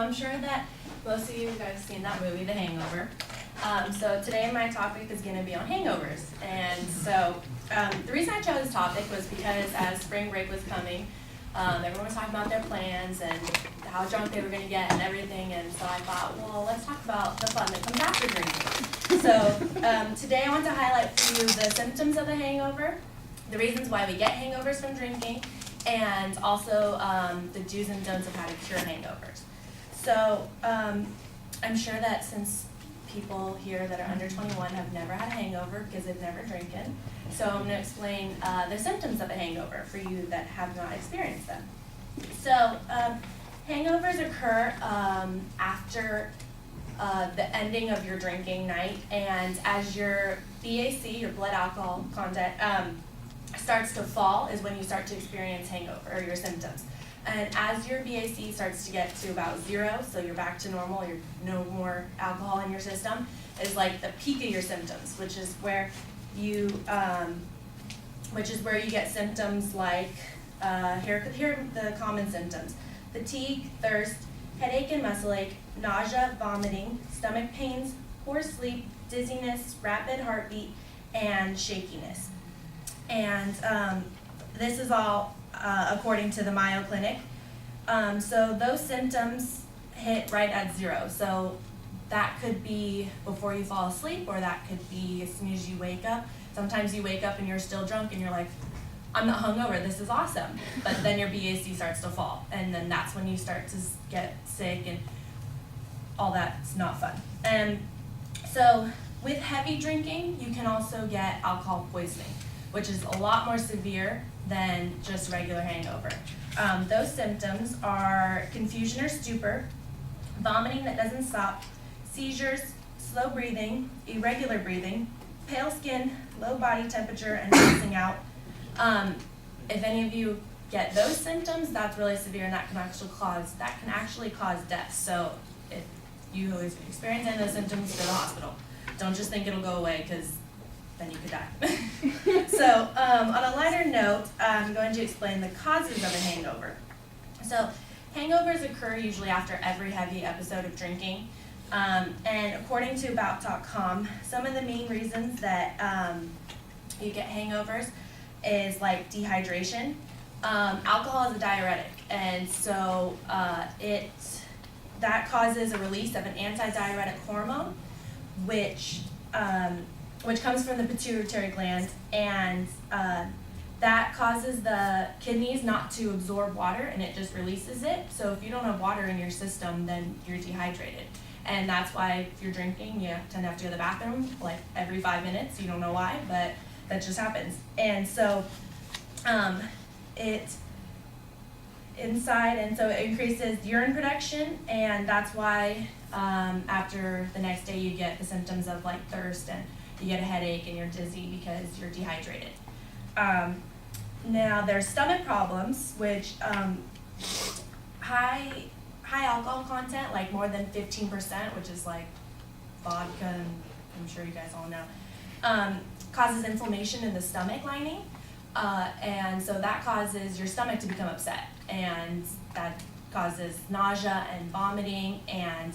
I'm sure that most of you guys have seen that movie, The Hangover. So today my topic is going to be on hangovers. And so the reason I chose this topic was because as spring break was coming, everyone was talking about their plans and how drunk they were going to get and everything. And so I thought, well, let's talk about the fun that comes after drinking. So today I want to highlight for you the symptoms of a hangover, the reasons why we get hangovers from drinking, and also the do's and don'ts of how to cure hangovers. So I'm sure that since people here that are under 21 have never had a hangover because they've never drinking, so I'm going to explain the symptoms of a hangover for you that have not experienced them. So hangovers occur after the ending of your drinking night, and as your BAC, your blood alcohol content, starts to fall is when you start to experience hangover or your symptoms. And as your BAC starts to get to about 0, so you're back to normal, you're no more alcohol in your system, is like the peak of your symptoms, which is where you get symptoms like here are the common symptoms: fatigue, thirst, headache and muscle ache, nausea, vomiting, stomach pains, poor sleep, dizziness, rapid heartbeat, and shakiness. And this is all according to the Mayo Clinic. So those symptoms hit right at 0. So that could be before you fall asleep, or that could be as soon as you wake up. Sometimes you wake up and you're still drunk and you're like, I'm not hungover, this is awesome. But then your BAC starts to fall, and then that's when you start to get sick and all that's not fun. And so with heavy drinking, you can also get alcohol poisoning, which is a lot more severe than just regular hangover. Those symptoms are confusion or stupor, vomiting that doesn't stop, seizures, slow breathing, irregular breathing, pale skin, low body temperature, and passing out. If any of you get those symptoms, that's really severe, and that can actually cause death. So if you experience any of those symptoms, go to the hospital. Don't just think it'll go away, because then you could die. So on a lighter note, I'm going to explain the causes of a hangover. So hangovers occur usually after every heavy episode of drinking. And according to About.com, some of the main reasons that you get hangovers is like dehydration. Alcohol is a diuretic, and so that causes a release of an antidiuretic hormone, which comes from the pituitary gland, and that causes the kidneys not to absorb water, and it just releases it. So if you don't have water in your system, then you're dehydrated. And that's why if you're drinking, you tend to have to go to the bathroom like every 5 minutes. You don't know why, but that just happens. And so it increases urine production, and that's why after the next day you get the symptoms of like thirst, and you get a headache and you're dizzy because you're dehydrated. Now there's stomach problems, which high alcohol content, like more than 15%, which is like vodka, and I'm sure you guys all know, causes inflammation in the stomach lining, and so that causes your stomach to become upset, and that causes nausea and vomiting, and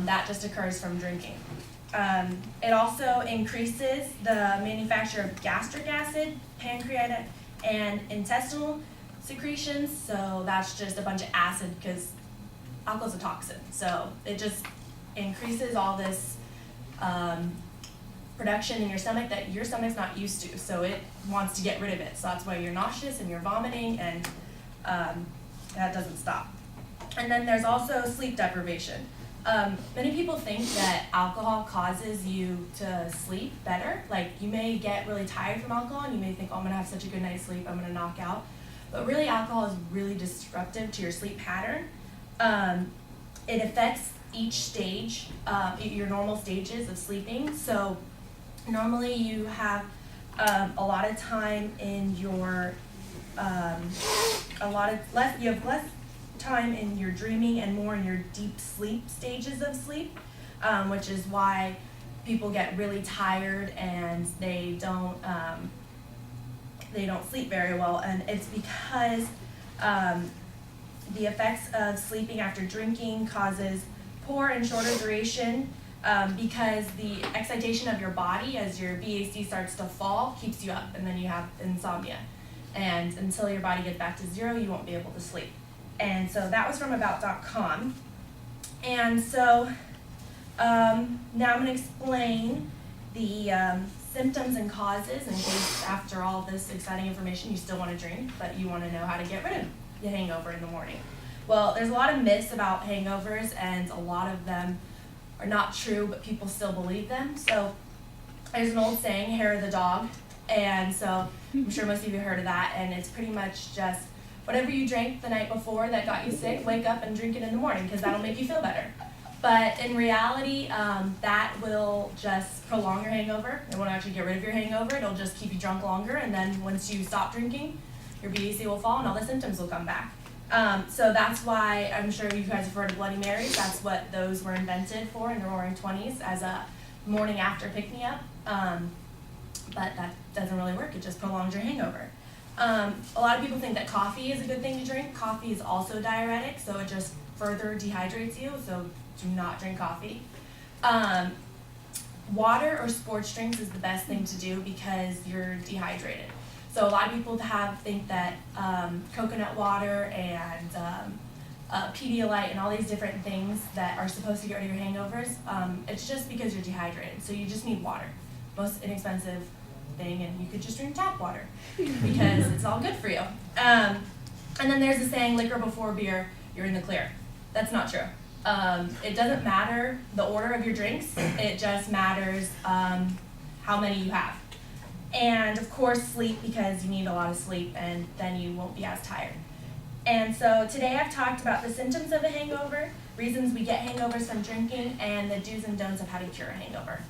that just occurs from drinking. It also increases the manufacture of gastric acid, pancreatic, and intestinal secretions. So that's just a bunch of acid, because alcohol is a toxin. So it just increases all this production in your stomach that your stomach's not used to. So it wants to get rid of it. So that's why you're nauseous and you're vomiting, and that doesn't stop. And then there's also sleep deprivation. Many people think that alcohol causes you to sleep better. Like, you may get really tired from alcohol and you may think, oh, I'm gonna have such a good night's sleep, I'm gonna knock out. But really, alcohol is really disruptive to your sleep pattern. It affects each stage, your normal stages of sleeping. So normally you have a lot of time in your, you have less time in your dreaming and more in your deep sleep stages of sleep, which is why people get really tired and they don't sleep very well, and it's because The effects of sleeping after drinking causes poor and shorter duration because the excitation of your body as your BAC starts to fall keeps you up, and then you have insomnia. And until your body gets back to zero, you won't be able to sleep. And so that was from about.com. And so now I'm going to explain the symptoms and causes in case after all this exciting information you still want to drink, but you want to know how to get rid of the hangover in the morning. Well, there's a lot of myths about hangovers, and a lot of them are not true, but people still believe them. So there's an old saying, hair of the dog, and so I'm sure most of you heard of that, and it's pretty much just whatever you drank the night before that got you sick, wake up and drink it in the morning because that'll make you feel better. But in reality, that will just prolong your hangover. It won't actually get rid of your hangover. It'll just keep you drunk longer, and then once you stop drinking, your BAC will fall and all the symptoms will come back. So that's why I'm sure you guys have heard of Bloody Marys. That's what those were invented for in the Roaring 20s as a morning after pick-me-up. But that doesn't really work. It just prolongs your hangover. A lot of people think that coffee is a good thing to drink. Coffee is also diuretic, so it just further dehydrates you, so do not drink coffee. Water or sports drinks is the best thing to do because you're dehydrated. So a lot of people think that coconut water and Pedialyte and all these different things that are supposed to get rid of your hangovers, it's just because you're dehydrated. So you just need water. Most inexpensive thing, and you could just drink tap water because it's all good for you. And then there's the saying, liquor before beer, you're in the clear. That's not true. It doesn't matter the order of your drinks. It just matters how many you have. And of course, sleep, because you need a lot of sleep, and then you won't be as tired. And so today I've talked about the symptoms of a hangover, reasons we get hangovers from drinking, and the do's and don'ts of how to cure a hangover.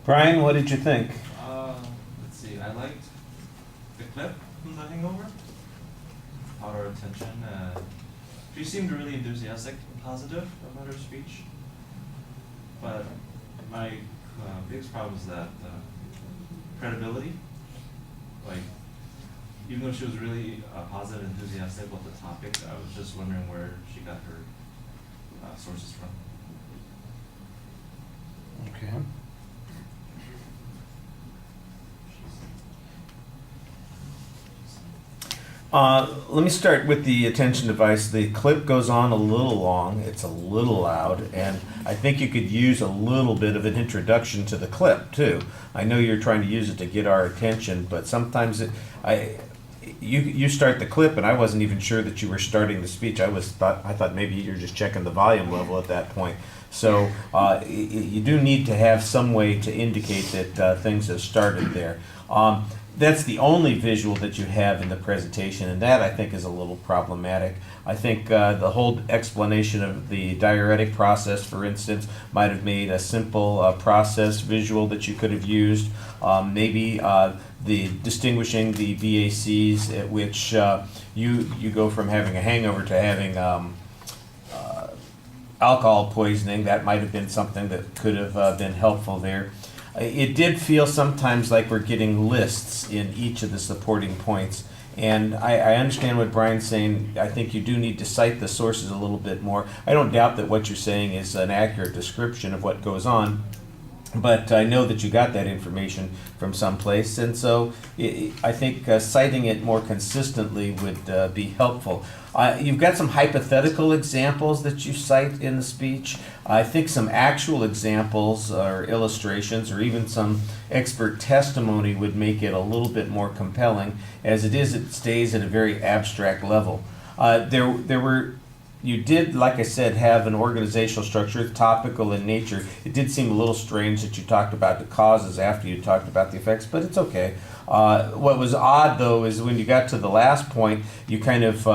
Brian, what did you think? Let's see, I liked the clip from The Hangover. Caught her attention. She seemed really enthusiastic and positive about her speech. But my biggest problem is that credibility. Like, even though she was really positive and enthusiastic about the topic, I was just wondering where she got her sources from. Okay. Let me start with the attention device. The clip goes on a little long, it's a little loud, and I think you could use a little bit of an introduction to the clip too. I know you're trying to use it to get our attention, but sometimes you start the clip and I wasn't even sure that you were starting the speech. I thought maybe you're just checking the volume level at that point. So you do need to have some way to indicate that things have started there. That's the only visual that you have in the presentation, and that I think is a little problematic. I think the whole explanation of the diuretic process, for instance, might have made a simple process visual that you could have used. Maybe the distinguishing the VACs at which you go from having a hangover to having alcohol poisoning. That might have been something that could have been helpful there. It did feel sometimes like we're getting lists in each of the supporting points. And I understand what Brian's saying. I think you do need to cite the sources a little bit more. I don't doubt that what you're saying is an accurate description of what goes on, but I know that you got that information from someplace, and so I think citing it more consistently would be helpful. You've got some hypothetical examples that you cite in the speech. I think some actual examples or illustrations or even some expert testimony would make it a little bit more compelling. As it is, it stays at a very abstract level. You did, like I said, have an organizational structure, topical in nature. It did seem a little strange that you talked about the causes after you talked about the effects, but it's okay. What was odd, though, is when you got to the last point, you kind of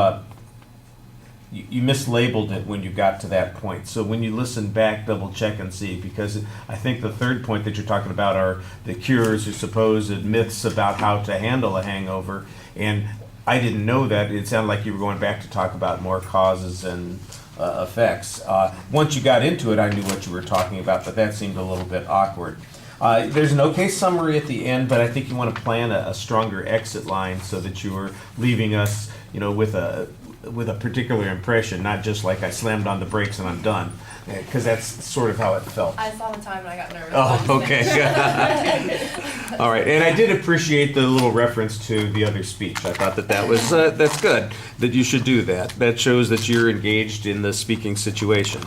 you mislabeled it when you got to that point. So when you listen back, double check and see, because I think the third point that you're talking about are the cures or supposed myths about how to handle a hangover. And I didn't know that. It sounded like you were going back to talk about more causes and effects. Once you got into it, I knew what you were talking about, but that seemed a little bit awkward. There's an okay summary at the end, but I think you want to plan a stronger exit line so that you are leaving us, with a particular impression, not just like I slammed on the brakes and I'm done, because that's sort of how it felt. I saw the time and I got nervous. Oh, okay. All right, and I did appreciate the little reference to the other speech. I thought that was that's good that you should do that. That shows that you're engaged in the speaking situation.